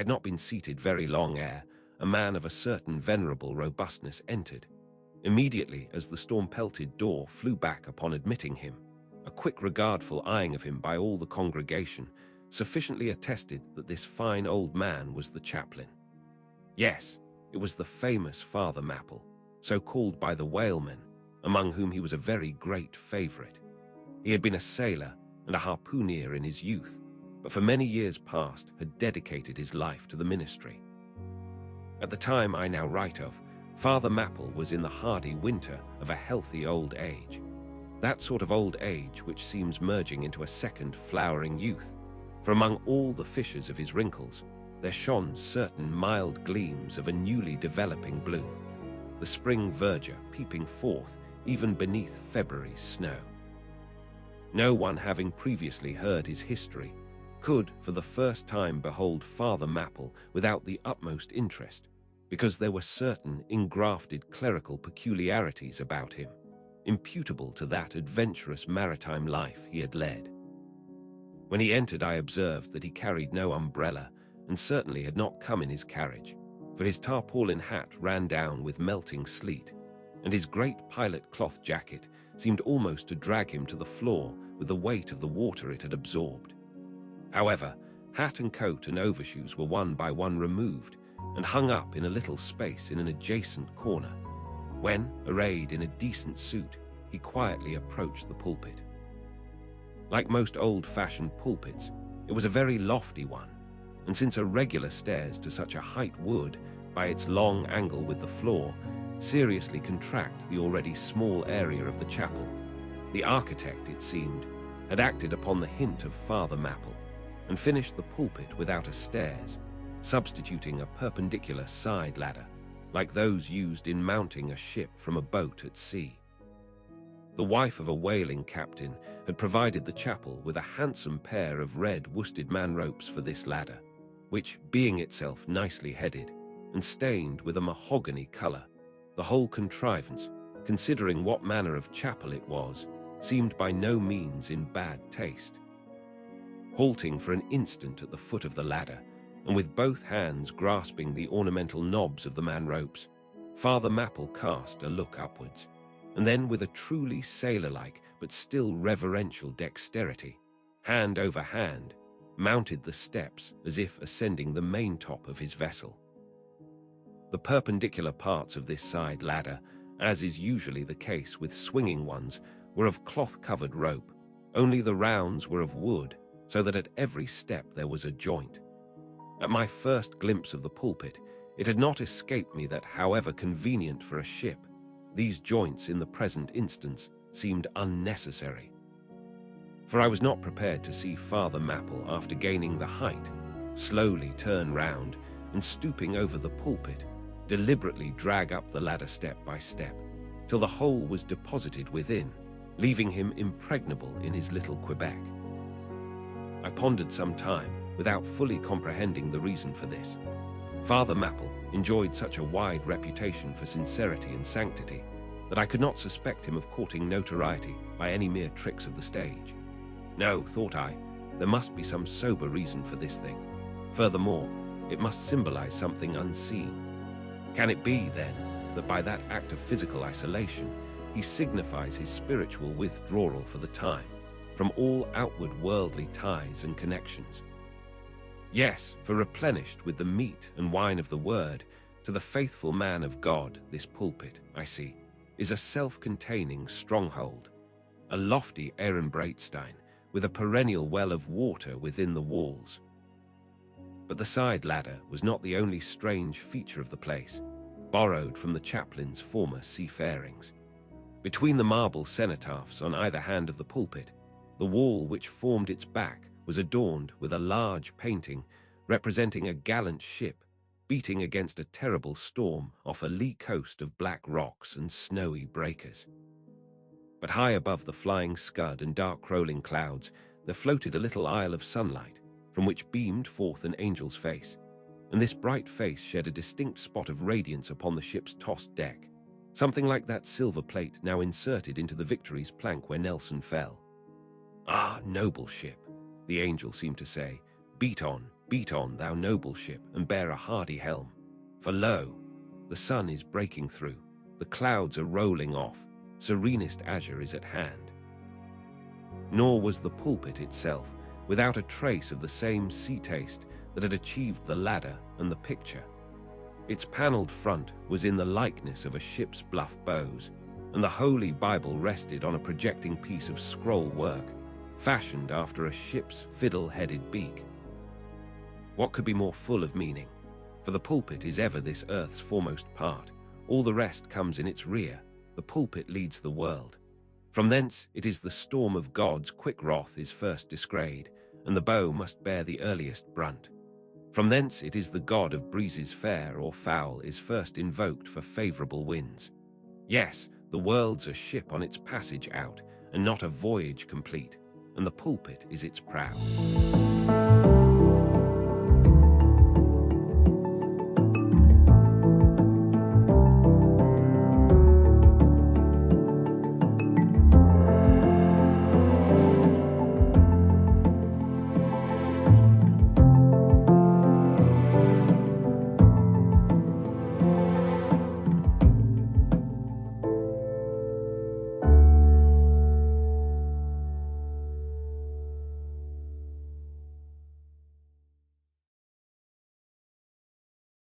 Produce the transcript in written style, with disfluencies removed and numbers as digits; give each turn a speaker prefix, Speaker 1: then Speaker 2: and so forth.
Speaker 1: had not been seated very long ere a man of a certain venerable robustness entered. Immediately as the storm-pelted door flew back upon admitting him, a quick regardful eyeing of him by all the congregation sufficiently attested that this fine old man was the chaplain. Yes, it was the famous Father Mapple, so called by the whalemen, among whom he was a very great favorite. He had been a sailor and a harpooner in his youth, but for many years past had dedicated his life to the ministry. At the time I now write of, Father Mapple was in the hardy winter of a healthy old age, that sort of old age which seems merging into a second flowering youth, for among all the fissures of his wrinkles, there shone certain mild gleams of a newly developing bloom, the spring verdure peeping forth even beneath February's snow. No one having previously heard his history could for the first time behold Father Mapple without the utmost interest, because there were certain engrafted clerical peculiarities about him, imputable to that adventurous maritime life he had led. When he entered, I observed that he carried no umbrella, and certainly had not come in his carriage, for his tarpaulin hat ran down with melting sleet, and his great pilot cloth jacket seemed almost to drag him to the floor with the weight of the water it had absorbed. However, hat and coat and overshoes were one by one removed and hung up in a little space in an adjacent corner, when, arrayed in a decent suit, he quietly approached the pulpit. Like most old-fashioned pulpits, it was a very lofty one, and since a regular stairs to such a height would, by its long angle with the floor, seriously contract the already small area of the chapel, the architect, it seemed, had acted upon the hint of Father Mapple, and finished the pulpit without a stairs, substituting a perpendicular side ladder, like those used in mounting a ship from a boat at sea. The wife of a whaling captain had provided the chapel with a handsome pair of red worsted man ropes for this ladder, which, being itself nicely headed and stained with a mahogany color, the whole contrivance, considering what manner of chapel it was, seemed by no means in bad taste. Halting for an instant at the foot of the ladder, and with both hands grasping the ornamental knobs of the man-ropes, Father Mapple cast a look upwards, and then with a truly sailor-like but still reverential dexterity, hand over hand, mounted the steps as if ascending the main top of his vessel. The perpendicular parts of this side ladder, as is usually the case with swinging ones, were of cloth-covered rope, only the rounds were of wood, so that at every step there was a joint. At my first glimpse of the pulpit, it had not escaped me that, however convenient for a ship, these joints in the present instance seemed unnecessary. For I was not prepared to see Father Mapple, after gaining the height, slowly turn round and, stooping over the pulpit, deliberately drag up the ladder step by step, till the whole was deposited within, leaving him impregnable in his little Quebec. I pondered some time, without fully comprehending the reason for this. Father Mapple enjoyed such a wide reputation for sincerity and sanctity that I could not suspect him of courting notoriety by any mere tricks of the stage. No, thought I, there must be some sober reason for this thing. Furthermore, it must symbolize something unseen. Can it be, then, that by that act of physical isolation, he signifies his spiritual withdrawal for the time from all outward worldly ties and connections? Yes, for replenished with the meat and wine of the word, to the faithful man of God, this pulpit, I see, is a self-containing stronghold, a lofty Ehrenbreitstein with a perennial well of water within the walls. But the side ladder was not the only strange feature of the place, borrowed from the chaplain's former seafarings. Between the marble cenotaphs on either hand of the pulpit, the wall which formed its back was adorned with a large painting representing a gallant ship beating against a terrible storm off a lee coast of black rocks and snowy breakers. But high above the flying scud and dark rolling clouds there floated a little isle of sunlight, from which beamed forth an angel's face, and this bright face shed a distinct spot of radiance upon the ship's tossed deck, something like that silver plate now inserted into the Victory's plank where Nelson fell. "Ah, noble ship," the angel seemed to say, "beat on, Beat on, thou noble ship, and bear a hardy helm. For lo, the sun is breaking through, the clouds are rolling off, serenest azure is at hand. Nor was the pulpit itself without a trace of the same sea taste that had achieved the ladder and the picture. Its panelled front was in the likeness of a ship's bluff bows, and the Holy Bible rested on a projecting piece of scroll work, fashioned after a ship's fiddle-headed beak. What could be more full of meaning? For the pulpit is ever this earth's foremost part. All the rest comes in its rear. The pulpit leads the world. From thence it is the storm of God's quick wrath is first descried, and the bow must bear the earliest brunt. From thence it is the god of breezes fair or foul is first invoked for favourable winds. Yes, the world's a ship on its passage out, and not a voyage complete, and the pulpit is its prow.